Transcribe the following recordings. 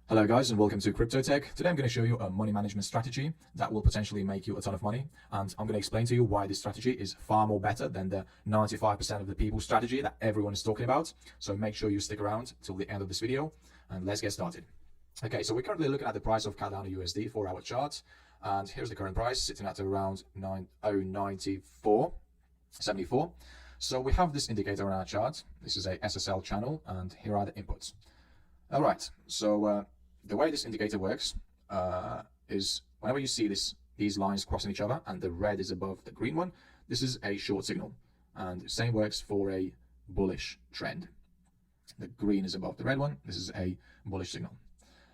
Hello guys and welcome to Crypto Tech. Today I'm going to show you a money management strategy that will potentially make you a ton of money, and I'm going to explain to you why this strategy is far more better than the 95% of the people's strategy that everyone is talking about. So make sure you stick around till the end of this video and let's get started. Okay, so we're currently looking at the price of Cardano USD 4-hour chart, and here's the current price sitting at around 9094.74. So we have this indicator on our chart. This is a SSL channel and here are the inputs. All right, so the way this indicator works is whenever you see these lines crossing each other and the red is above the green one, this is a short signal. And the same works for a bullish trend. The green is above the red one. This is a bullish signal.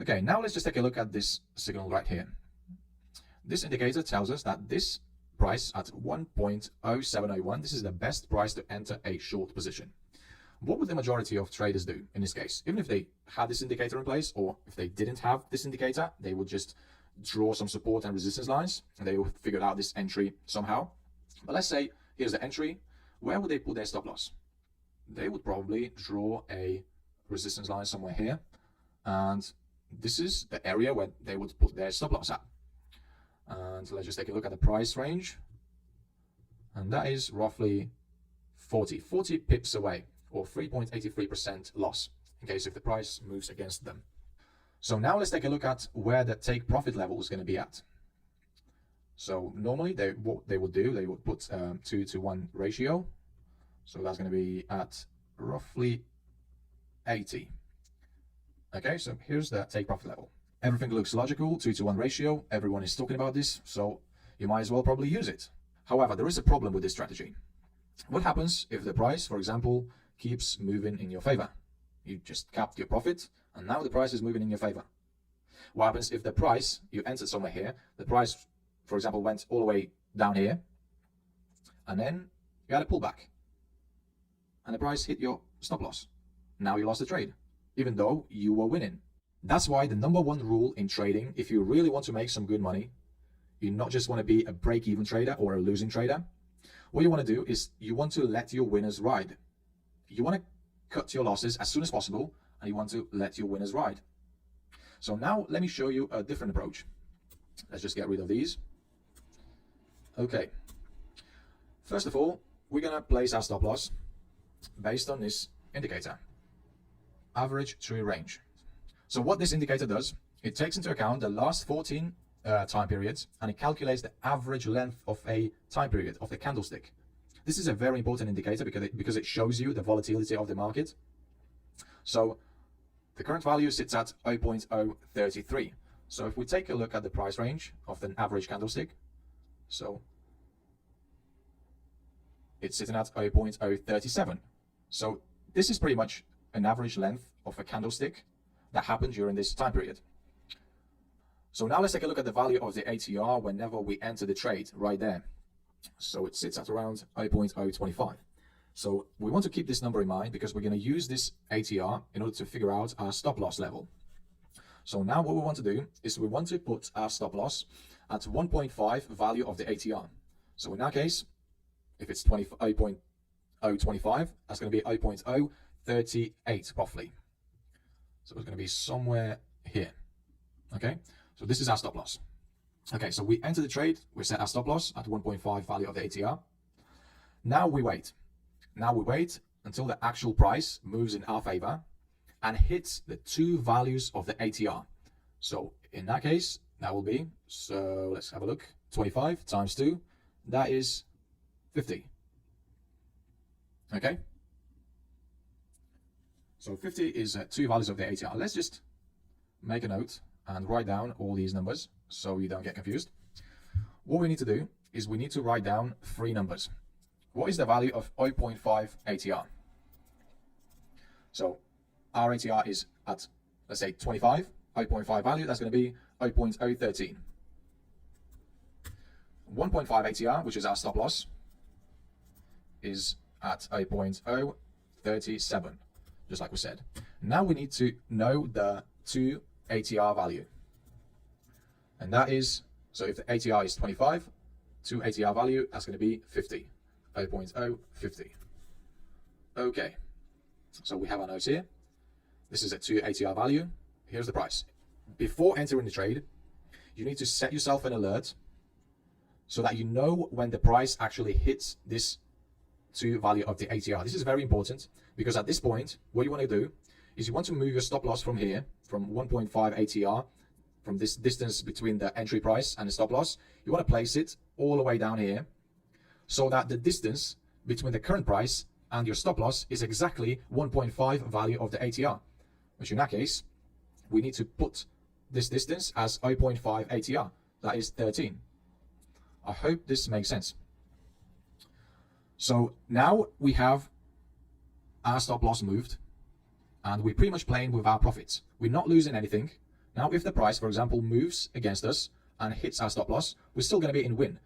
Okay, now let's just take a look at this signal right here. This indicator tells us that this price at 1.0701, this is the best price to enter a short position. What would the majority of traders do in this case? Even if they had this indicator in place, or if they didn't have this indicator, they would just draw some support and resistance lines and they would figure out this entry somehow. But let's say here's the entry. Where would they put their stop loss? They would probably draw a resistance line somewhere here, and this is the area where they would put their stop loss at. And let's just take a look at the price range, and that is roughly 40 pips away, or 3.83% loss in case if the price moves against them. So now let's take a look at where the take profit level is going to be at. So normally what they would do, they would put 2-to-1 ratio. So that's going to be at roughly 80. Okay, so here's the take profit level. Everything looks logical, 2-to-1 ratio. Everyone is talking about this, so you might as well probably use it. However, there is a problem with this strategy. What happens if the price, for example, keeps moving in your favor? You just capped your profit and now the price is moving in your favor. What happens if the price, you entered somewhere here, the price, for example, went all the way down here, and then you had a pullback and the price hit your stop loss? Now you lost the trade, even though you were winning. That's why the number one rule in trading, if you really want to make some good money, you not just want to be a break-even trader or a losing trader. What you want to do is you want to let your winners ride. You want to cut your losses as soon as possible, and you want to let your winners ride. So now let me show you a different approach. Let's just get rid of these. Okay. First of all, we're going to place our stop loss based on this indicator, average true range. So what this indicator does, it takes into account the last 14 time periods, and it calculates the average length of a time period of the candlestick. This is a very important indicator because it shows you the volatility of the market. So the current value sits at 0.033. So if we take a look at the price range of the average candlestick, so it's sitting at 0.037. So this is pretty much an average length of a candlestick that happened during this time period. So now let's take a look at the value of the ATR whenever we enter the trade right there. So it sits at around 0.025. So we want to keep this number in mind because we're going to use this ATR in order to figure out our stop loss level. So now what we want to do is we want to put our stop loss at 1.5 value of the ATR. So in that case, if it's 0.025, that's going to be 0.038 roughly. So it's going to be somewhere here. Okay, so this is our stop loss. Okay, so we enter the trade, we set our stop loss at 1.5 value of the ATR. Now we wait. Now we wait until the actual price moves in our favor and hits the two values of the ATR. So in that case, that will be, so let's have a look, 25 times 2, that is 50. Okay? So 50 is two values of the ATR. Let's just make a note and write down all these numbers so you don't get confused. What we need to do is we need to write down three numbers. What is the value of 0.5 ATR? So our ATR is at, let's say, 25, 0.5 value, that's going to be 0.013. 1.5 ATR, which is our stop loss, is at 0.037, just like we said. Now we need to know the 2 ATR value. And that is, so if the ATR is 25, 2 ATR value, that's going to be 50, 0.050. Okay, so we have our notes here. This is a 2 ATR value. Here's the price. before entering the trade, you need to set yourself an alert so that you know when the price actually hits this value of the ATR. This is very important because at this point, what you want to do is you want to move your stop loss from here, from 1.5 ATR, from this distance between the entry price and the stop loss. You want to place it all the way down here so that the distance between the current price and your stop loss is exactly 1.5 value of the ATR, which in that case, we need to put this distance as 0.5 ATR. That is 13. I hope this makes sense. So now we have our stop loss moved and we're pretty much playing with our profits. We're not losing anything. Now, if the price, for example, moves against us and hits our stop loss, we're still going to be in win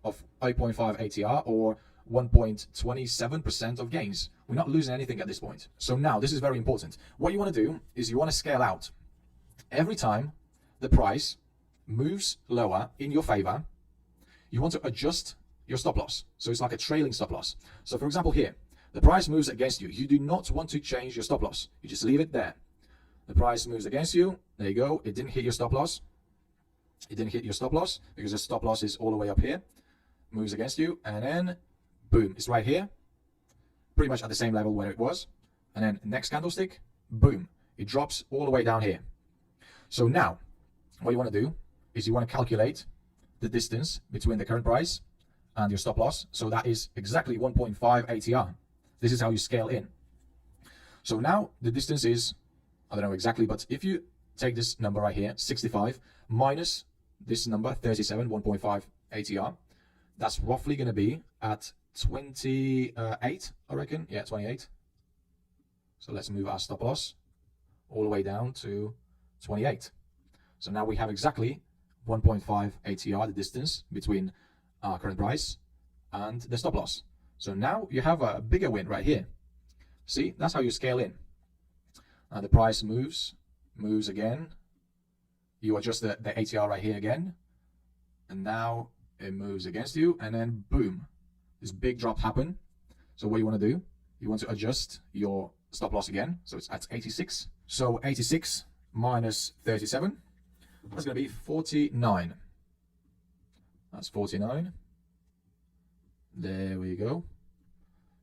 of 0.5 ATR or 1.27% of gains. We're not losing anything at this point. So now this is very important. What you want to do is you want to scale out. Every time the price moves lower in your favor, you want to adjust your stop loss. So it's like a trailing stop loss. So for example, here, the price moves against you. You do not want to change your stop loss. You just leave it there. The price moves against you. There you go. It didn't hit your stop loss. It didn't hit your stop loss because the stop loss is all the way up here. Moves against you. And then, boom, it's right here. Pretty much at the same level where it was. And then next candlestick, boom, it drops all the way down here. So now, what you want to do is you want to calculate the distance between the current price and your stop loss. So that is exactly 1.5 ATR. This is how you scale in. So now the distance is, I don't know exactly, but if you take this number right here, 65, minus this number, 37, 1.5 ATR, that's roughly going to be at 28, I reckon. Yeah, 28. So let's move our stop loss all the way down to 28. So now we have exactly 1.5 ATR, the distance between our current price and the stop loss. So now you have a bigger win right here. See, that's how you scale in. The price moves again. You adjust the ATR right here again. And now it moves against you. And then boom, this big drop happened. So what you want to do, you want to adjust your stop loss again. So it's at 86. So 86 minus 37, that's going to be 49. That's 49. There we go.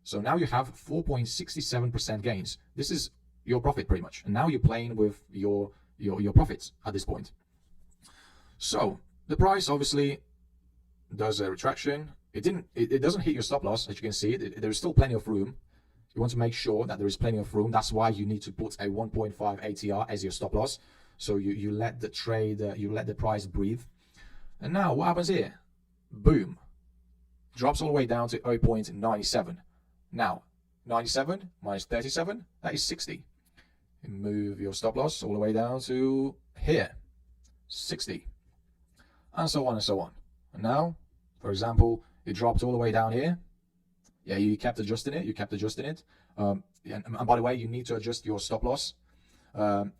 So now you have 4.67% gains. This is your profit pretty much. And now you're playing with your profits at this point. So the price obviously does a retraction. It doesn't hit your stop loss, as you can see. There's still plenty of room. You want to make sure that there is plenty of room. That's why you need to put a 1.5 ATR as your stop loss. So you let the trade, you let the price breathe. And now what happens here? Boom. Drops all the way down to 0.97. Now, 97 minus 37, that is 60. You move your stop loss all the way down to here, 60. And so on and so on. And now, for example, it dropped all the way down here. Yeah, you kept adjusting it. And by the way, you need to adjust your stop loss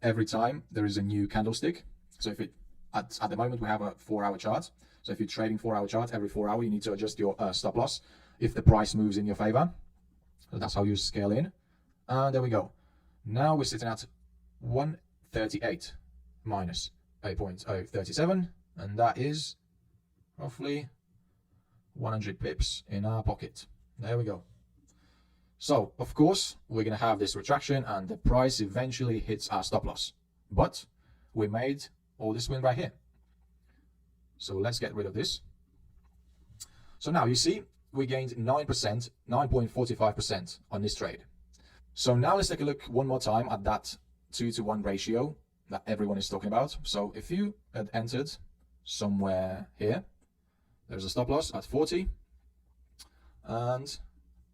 every time there is a new candlestick. So if at the moment we have a 4-hour chart. So if you're trading 4-hour chart, every 4 hours you need to adjust your stop loss if the price moves in your favor. So that's how you scale in. And there we go. Now we're sitting at 138 minus 8.037, and that is roughly 100 pips in our pocket. There we go. So, of course, we're going to have this retraction and the price eventually hits our stop loss. But we made all this win right here. So let's get rid of this. So now you see we gained 9%, 9.45% on this trade. So now let's take a look one more time at that 2-to-1 ratio that everyone is talking about. So if you had entered somewhere here, there's a stop loss at 40 and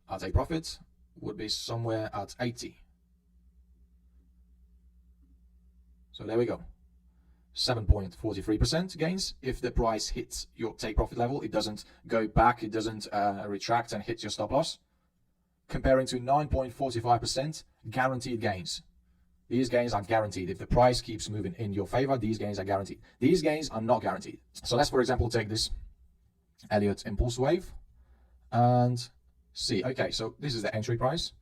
our take profit would be somewhere at 80. So there we go. 7.43% gains. If the price hits your take profit level, it doesn't go back, it doesn't retract and hit your stop loss. Comparing to 9.45% guaranteed gains. These gains are guaranteed. If the price keeps moving in your favor, these gains are guaranteed. These gains are not guaranteed. So let's, for example, take this Elliott impulse wave and see. Okay, so this is the entry price.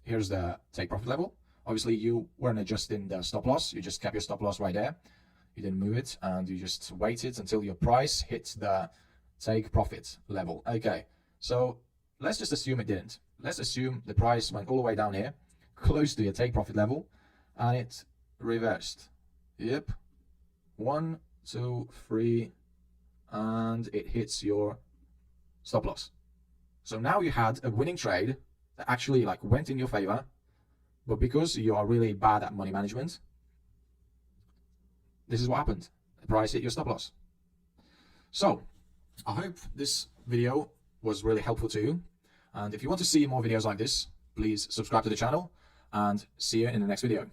Here's the take profit level. Obviously, you weren't adjusting the stop loss. You just kept your stop loss right there. You didn't move it, and you just waited until your price hit the take profit level. Okay, so let's just assume it didn't. Let's assume the price went all the way down here, close to your take profit level, and it reversed. Yep, 1, 2, 3, and it hits your stop loss. So now you had a winning trade that actually like went in your favor, but because you are really bad at money management, this is what happened. The price hit your stop loss. So I hope this video was really helpful to you. And if you want to see more videos like this, please subscribe to the channel and see you in the next video.